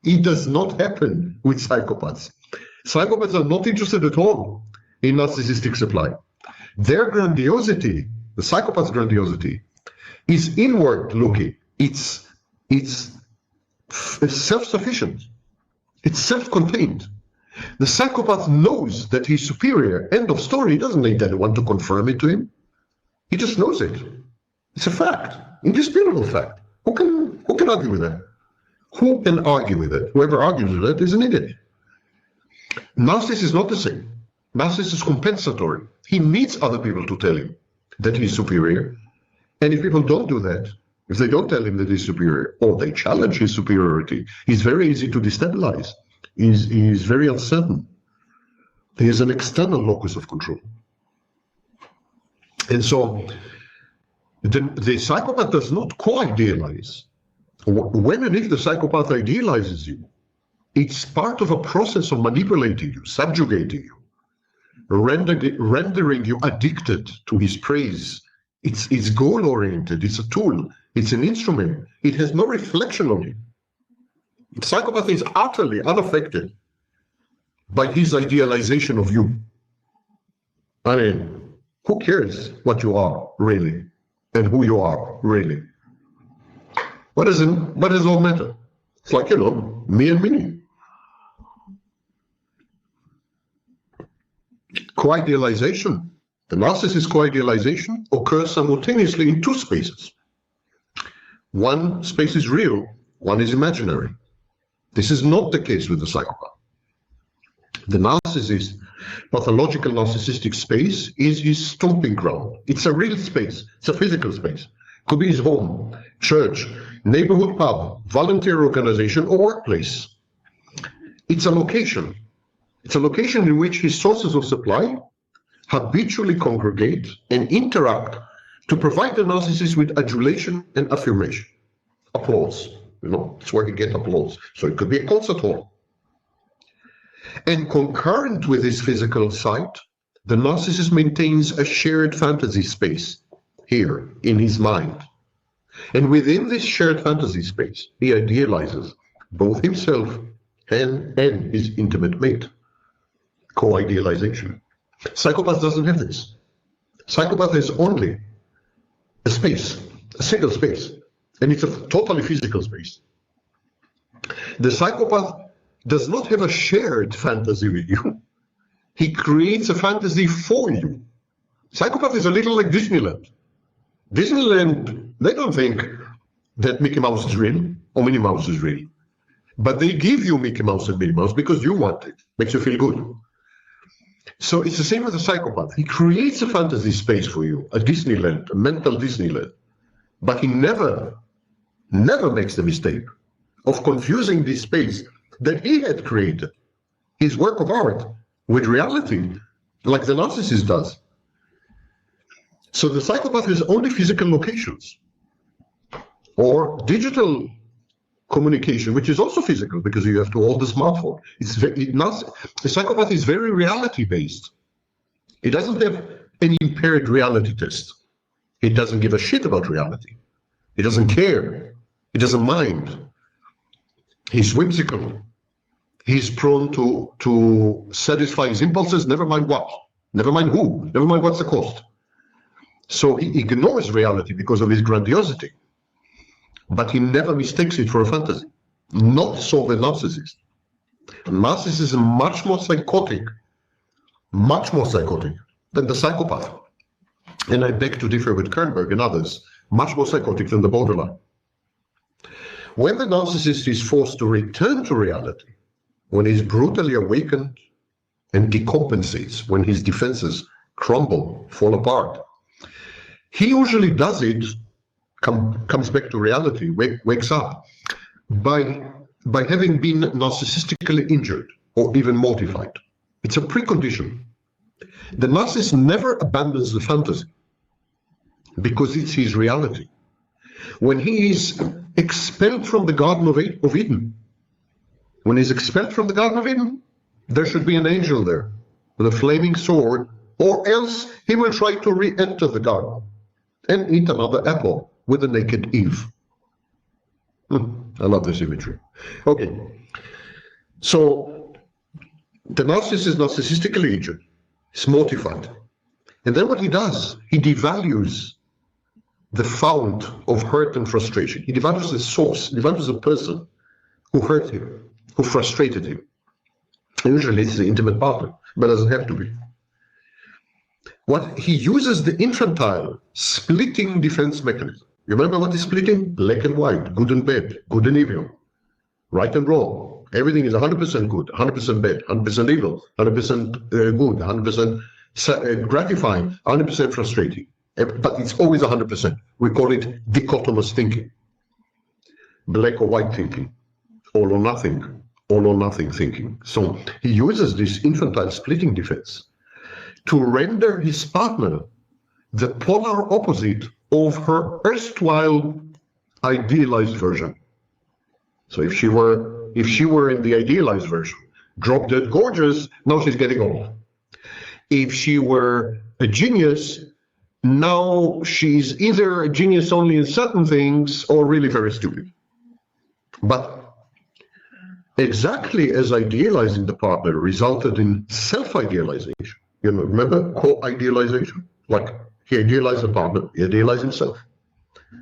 It does not happen with psychopaths. Psychopaths are not interested at all in narcissistic supply. Their grandiosity, the psychopath's grandiosity, is inward looking. It's self-sufficient. It's self-contained. The psychopath knows that he's superior. End of story. He doesn't need anyone to confirm it to him. He just knows it. It's a fact, indisputable fact. Who can argue with that? Who can argue with it? Whoever argues with it is an idiot. Narcissist is not the same. Narcissist is compensatory. He needs other people to tell him that he's superior. And if people don't do that, if they don't tell him that he's superior, or they challenge his superiority, he's very easy to destabilize. He's very uncertain. He is an external locus of control. And so the psychopath does not co-idealize. When and if the psychopath idealizes you, it's part of a process of manipulating you, subjugating you, rendering you addicted to his praise. It's goal-oriented, it's a tool, it's an instrument. It has no reflection on you. The psychopath is utterly unaffected by his idealization of you. I mean, who cares what you are, really, and who you are, really? What does it all matter? It's like, me and me. Co-idealization, the narcissist co-idealization occurs simultaneously in two spaces. One space is real, one is imaginary. This is not the case with the psychopath. The narcissist, pathological narcissistic space is his stomping ground. It's a real space, it's a physical space. Could be his home, church, neighborhood pub, volunteer organization, or workplace. It's a location. It's a location in which his sources of supply habitually congregate and interact to provide the narcissist with adulation and affirmation. Applause. It's where he gets applause. So it could be a concert hall. And concurrent with his physical site, the narcissist maintains a shared fantasy space here in his mind. And within this shared fantasy space, he idealizes both himself and his intimate mate. Co-idealization. Psychopath doesn't have this. Psychopath has only a space, a single space, and it's a totally physical space. The psychopath does not have a shared fantasy with you. He creates a fantasy for you. Psychopath is a little like Disneyland. Disneyland, they don't think that Mickey Mouse is real or Minnie Mouse is real. But they give you Mickey Mouse and Minnie Mouse because you want it. Makes you feel good. So it's the same with the psychopath. He creates a fantasy space for you, a Disneyland, a mental Disneyland. But he never makes the mistake of confusing this space that he had created, his work of art, with reality, like the narcissist does. So the psychopath has only physical locations or digital communication, which is also physical because you have to hold the smartphone. The psychopath is very reality-based. He doesn't have an impaired reality test. He doesn't give a shit about reality. He doesn't care. He doesn't mind. He's whimsical. He's prone to satisfy his impulses, never mind what, never mind who, never mind what's the cost. So he ignores reality because of his grandiosity. But he never mistakes it for a fantasy. Not so the narcissist. The narcissist is much more psychotic than the psychopath. And I beg to differ with Kernberg and others, much more psychotic than the borderline. When the narcissist is forced to return to reality, when he's brutally awakened and decompensates, when his defenses crumble, fall apart, he usually does it, comes back to reality, wakes up, by having been narcissistically injured or even mortified. It's a precondition. The narcissist never abandons the fantasy because it's his reality. When he is expelled from the Garden of Eden, when he's expelled from the Garden of Eden, there should be an angel there with a flaming sword, or else he will try to re-enter the garden and eat another apple with a naked Eve. I love this imagery. Okay, So the narcissist is narcissistically injured, he's mortified. And then what he does, he devalues the fount of hurt and frustration. He devalues the source, devalues the person who hurt him, who frustrated him. Usually it's the intimate partner, but it doesn't have to be. What he uses the infantile splitting defense mechanism. You remember what is splitting? Black and white, good and bad, good and evil, right and wrong. Everything is 100% good, 100% bad, 100% evil, 100% good, 100% gratifying, 100% frustrating. But it's always 100%. We call it dichotomous thinking. Black or white thinking, all or nothing thinking. So he uses this infantile splitting defense to render his partner the polar opposite of her erstwhile idealized version. So if she were in the idealized version, drop dead gorgeous, now she's getting old. If she were a genius, now she's either a genius only in certain things or really very stupid. But exactly as idealizing the partner resulted in self-idealization, you know, remember co-idealization? Like he idealized the partner, he idealized himself.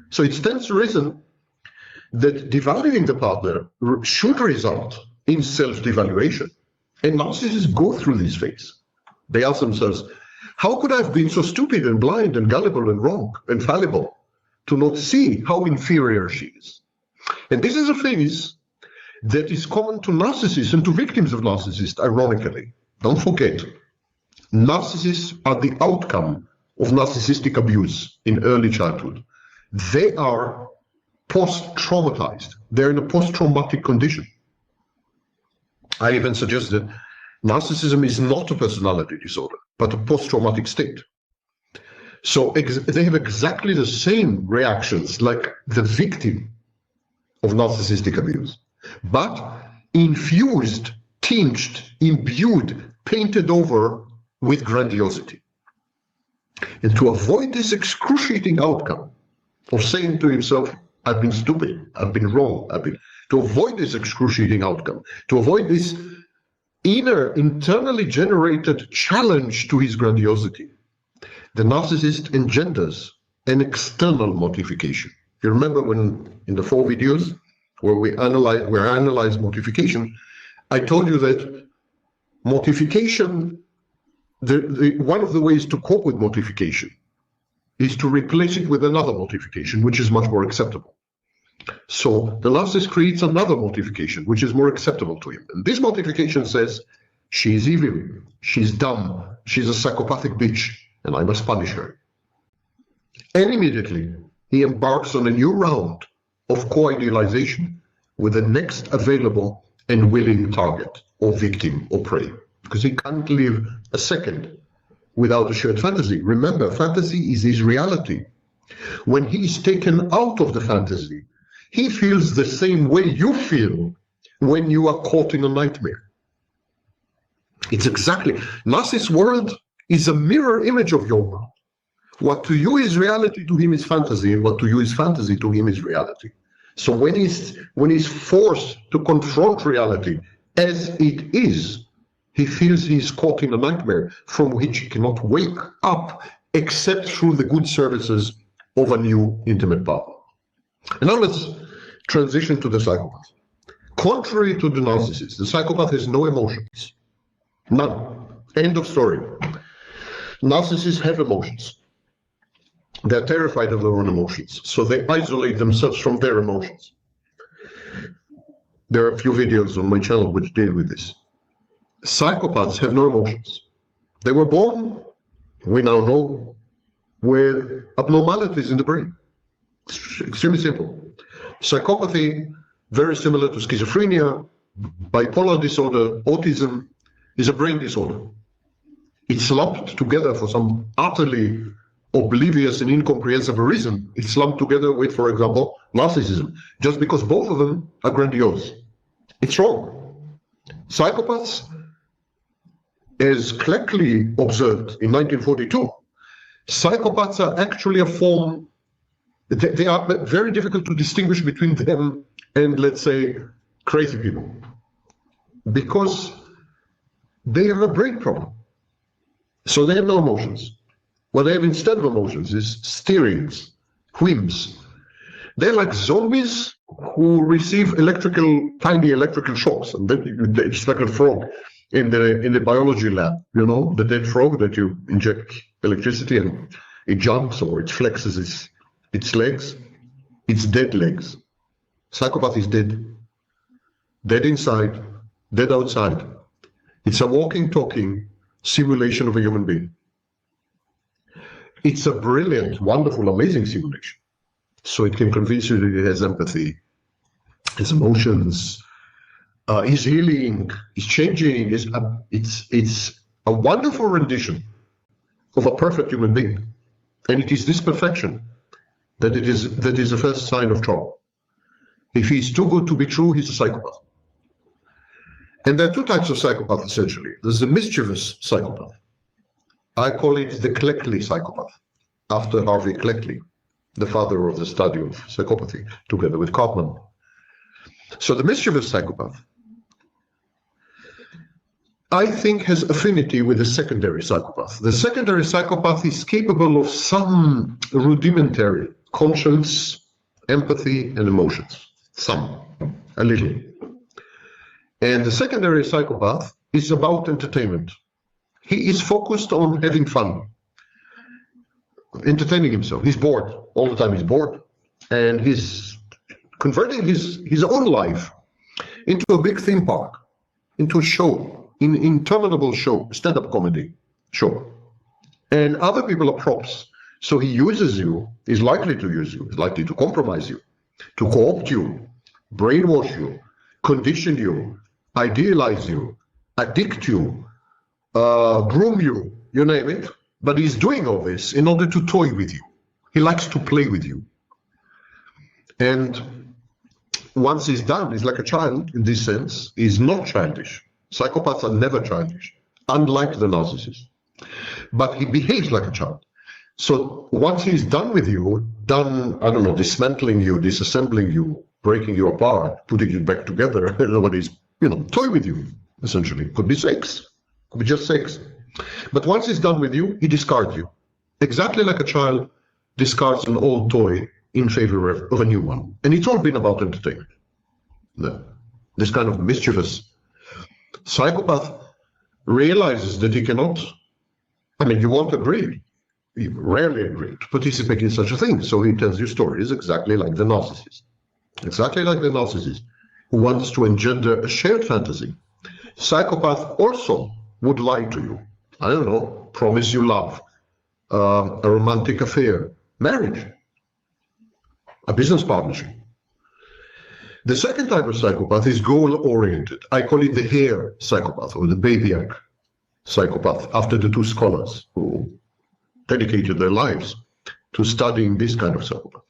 So it stands to reason that devaluing the partner should result in self-devaluation. And narcissists go through this phase. They ask themselves, how could I have been so stupid and blind and gullible and wrong and fallible to not see how inferior she is? And this is a phase that is common to narcissists and to victims of narcissists, ironically. Don't forget, narcissists are the outcome of narcissistic abuse in early childhood. They are post-traumatized. They're in a post-traumatic condition. I even suggest that narcissism is not a personality disorder, but a post-traumatic state. So they have exactly the same reactions like the victim of narcissistic abuse, but infused, tinged, imbued, painted over with grandiosity. And to avoid this excruciating outcome of saying to himself, I've been stupid, I've been wrong, to avoid this excruciating outcome, to avoid this internally generated challenge to his grandiosity, the narcissist engenders an external motification. You remember when in the 4 videos where we analyzed motification, I told you that motification, one of the ways to cope with motification is to replace it with another motification, which is much more acceptable. So the narcissist creates another motification, which is more acceptable to him. And this motification says, she's evil, she's dumb, she's a psychopathic bitch, and I must punish her. And immediately, he embarks on a new round of co-idealization with the next available and willing target, or victim, or prey. Because he can't live a second without a shared fantasy. Remember, fantasy is his reality. When he's taken out of the fantasy, he feels the same way you feel when you are caught in a nightmare. It's exactly, narcissist's world is a mirror image of your world. What to you is reality, to him is fantasy, and what to you is fantasy, to him is reality. So when he's forced to confront reality as it is, he feels he's caught in a nightmare from which he cannot wake up except through the good services of a new intimate partner. And now let's transition to the psychopath. Contrary to the narcissist, the psychopath has no emotions. None. End of story. Narcissists have emotions. They're terrified of their own emotions, so they isolate themselves from their emotions. There are a few videos on my channel which deal with this. Psychopaths have no emotions. They were born, we now know, with abnormalities in the brain. It's extremely simple. Psychopathy, very similar to schizophrenia, bipolar disorder, autism, is a brain disorder. It's lumped together for some utterly oblivious and incomprehensible reason. It's lumped together with, for example, narcissism, just because both of them are grandiose. It's wrong. Psychopaths, as Cleckley observed in 1942, psychopaths are actually a form, they are very difficult to distinguish between them and, let's say, crazy people. because they have a brain problem. So they have no emotions. What they have instead of emotions is steerings, whims. They're like zombies who receive tiny electrical shocks, and then it's like a frog in the biology lab, you know, the dead frog that you inject electricity and it jumps or it flexes its legs. It's dead legs. Psychopath is dead. Dead inside, dead outside. It's a walking, talking simulation of a human being. It's a brilliant, wonderful, amazing simulation. So it can convince you that it has empathy, has emotions, is healing, is changing. It's a wonderful rendition of a perfect human being. And it is this perfection that is the first sign of trouble. If he's too good to be true, he's a psychopath. And there are two types of psychopath, essentially. There's the mischievous psychopath. I call it the Cleckley psychopath, after Harvey Cleckley, the father of the study of psychopathy, together with Kaufman. So the mischievous psychopath, I think, has affinity with the secondary psychopath. The secondary psychopath is capable of some rudimentary conscience, empathy, and emotions. Some, a little. And the secondary psychopath is about entertainment. He is focused on having fun, entertaining himself. He's bored. All the time he's bored. And he's converting his own life into a big theme park, into a show, an interminable show, stand-up comedy show. And other people are props. So he uses you, is likely to use you, is likely to compromise you, to co-opt you, brainwash you, condition you, idealize you, addict you, groom you, you name it. But he's doing all this in order to toy with you. He likes to play with you. And once he's done, he's like a child in this sense. He's not childish. Psychopaths are never childish, unlike the narcissist. But he behaves like a child. So once he's done with you, dismantling you, disassembling you, breaking you apart, putting you back together, nobody's, toy with you, essentially. Could be sex, could be just sex. But once he's done with you, he discards you. Exactly like a child discards an old toy in favor of a new one. And it's all been about entertainment. This kind of mischievous psychopath realizes that he cannot, you won't agree, you rarely agree to participate in such a thing. So he tells you stories exactly like the narcissist. Exactly like the narcissist who wants to engender a shared fantasy. Psychopath also would lie to you. Promise you love, a romantic affair, marriage, a business partnership. The second type of psychopath is goal-oriented. I call it the hare psychopath or the babyak psychopath, after the two scholars who dedicated their lives to studying this kind of psychopath.